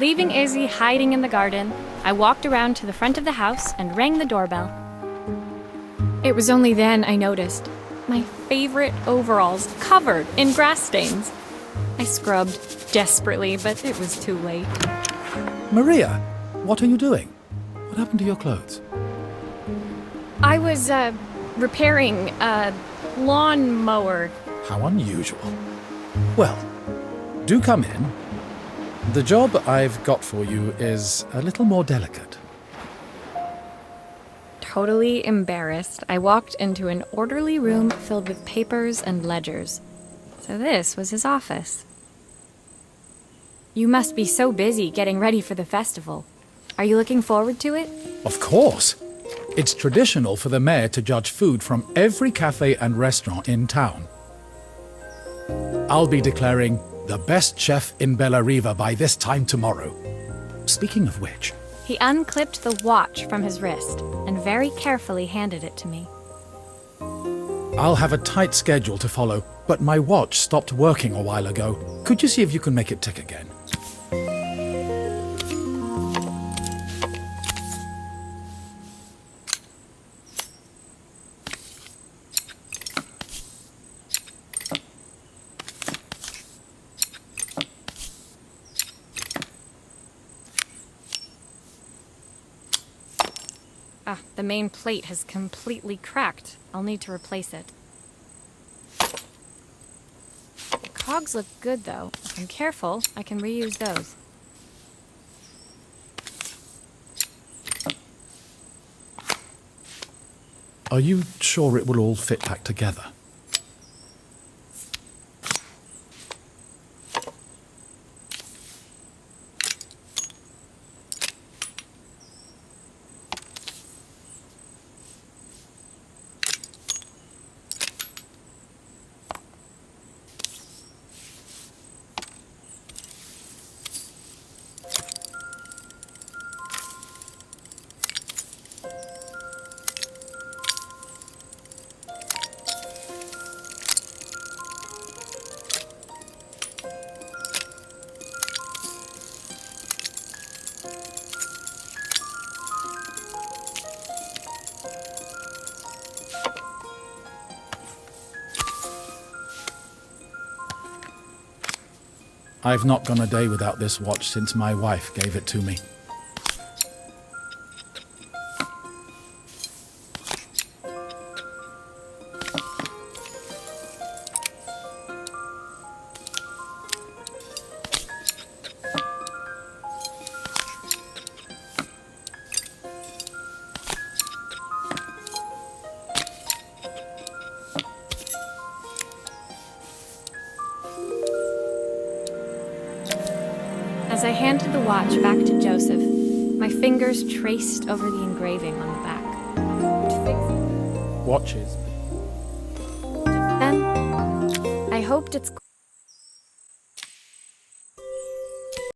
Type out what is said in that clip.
Leaving Izzy hiding in the garden, I walked around to the front of the house and rang the doorbell. It was only then I noticed my favorite overalls covered in grass stains. I scrubbed desperately, but it was too late. Maria, what are you doing? What happened to your clothes? I was, repairing a lawnmower. How unusual. Well, do come in. The job I've got for you is a little more delicate. Totally embarrassed, I walked into an orderly room filled with papers and ledgers. So this was his office. You must be so busy getting ready for the festival. Are you looking forward to it? Of course. It's traditional for the mayor to judge food from every cafe and restaurant in town. I'll be declaring the best chef in Bellariva by this time tomorrow. Speaking of which... He unclipped the watch from his wrist and very carefully handed it to me. I'll have a tight schedule to follow, but my watch stopped working a while ago. Could you see if you can make it tick again? The main plate has completely cracked. I'll need to replace it. The cogs look good, though. If I'm careful, I can reuse those. Are you sure it will all fit back together? I've not gone a day without this watch since my wife gave it to me. As I handed the watch back to Joseph, my fingers traced over the engraving on the back. Watches. Then, I hoped it's